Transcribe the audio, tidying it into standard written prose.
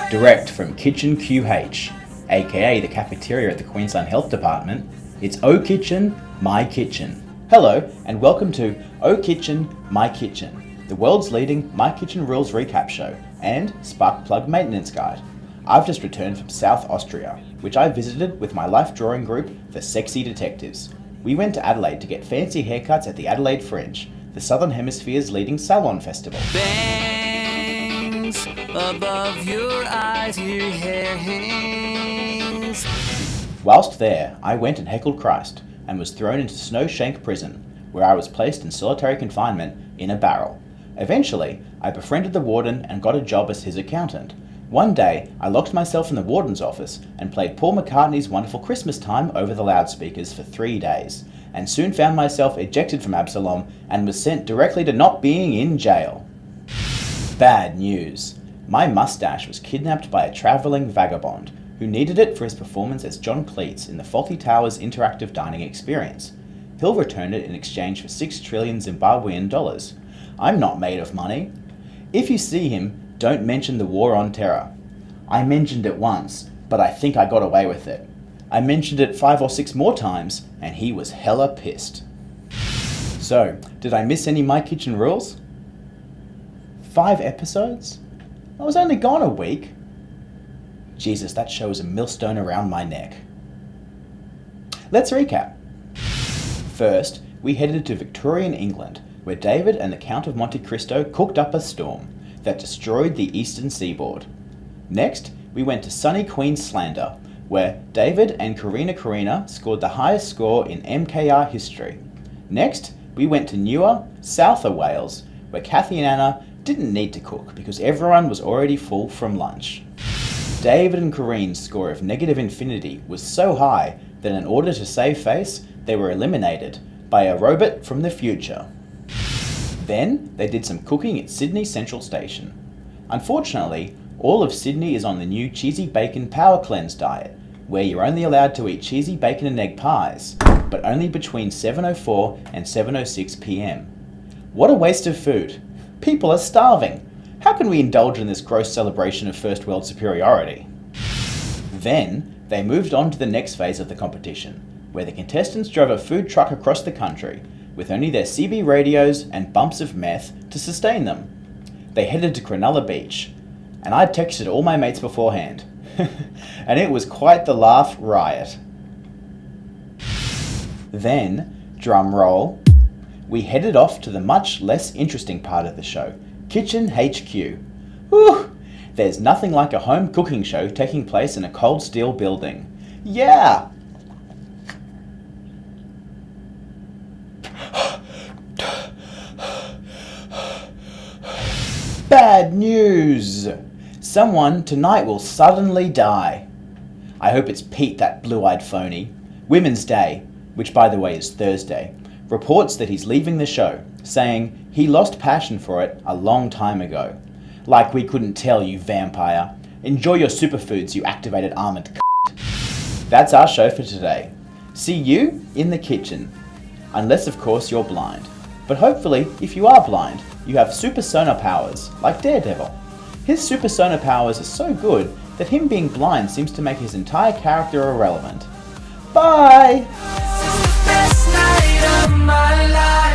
Direct from Kitchen QH, aka the cafeteria at the Queensland Health Department, it's O Kitchen, My Kitchen. Hello, and welcome to O Kitchen, My Kitchen, the world's leading My Kitchen Rules recap show and spark plug maintenance guide. I've just returned from South Austria, which I visited with my life drawing group, the Sexy Detectives. We went to Adelaide to get fancy haircuts at the Adelaide Fringe, the Southern Hemisphere's leading salon festival. Bangs above your eyes, your hair hangs. Whilst there, I went and heckled Christ and was thrown into Snowshank Prison, where I was placed in solitary confinement in a barrel. Eventually, I befriended the warden and got a job as his accountant. One day, I locked myself in the warden's office and played Paul McCartney's Wonderful Christmas Time over the loudspeakers for 3 days, and soon found myself ejected from Absalom and was sent directly to not being in jail. Bad news. My mustache was kidnapped by a travelling vagabond who needed it for his performance as John Cleese in the Fawlty Towers interactive dining experience. He'll return it in exchange for 6 trillion Zimbabwean dollars. I'm not made of money. If you see him, don't mention the war on terror. I mentioned it once, but I think I got away with it. I mentioned it 5 or 6 more times, and he was hella pissed. So, did I miss any My Kitchen Rules? 5 episodes? I was only gone a week. Jesus, that show is a millstone around my neck. Let's recap. First, we headed to Victorian England, where David and the Count of Monte Cristo cooked up a storm that destroyed the eastern seaboard. Next, we went to sunny Queenslander, where David and Karina scored the highest score in MKR history. Next, we went to newer, souther Wales, where Kathy and Anna didn't need to cook because everyone was already full from lunch. David and Corinne's score of negative infinity was so high that in order to save face, they were eliminated by a robot from the future. Then, they did some cooking at Sydney Central Station. Unfortunately, all of Sydney is on the new cheesy bacon power cleanse diet, where you're only allowed to eat cheesy bacon and egg pies, but only between 7:04 and 7:06 p.m. What a waste of food! People are starving! How can we indulge in this gross celebration of first world superiority? Then, they moved on to the next phase of the competition, where the contestants drove a food truck across the country, with only their CB radios and bumps of meth to sustain them. They headed to Cronulla Beach, and I texted all my mates beforehand, and it was quite the laugh riot. Then, drum roll, we headed off to the much less interesting part of the show, Kitchen HQ. Whew! There's nothing like a home cooking show taking place in a cold steel building. Yeah! Bad news! Someone tonight will suddenly die. I hope it's Pete, that blue-eyed phony. Women's Day, which by the way is Thursday, reports that he's leaving the show, saying he lost passion for it a long time ago. Like we couldn't tell, you vampire. Enjoy your superfoods, you activated armored c***. That's our show for today. See you in the kitchen. Unless of course you're blind. But hopefully, if you are blind, you have super sonar powers, like Daredevil. His super sonar powers are so good that him being blind seems to make his entire character irrelevant. Bye! This is the best night of my life.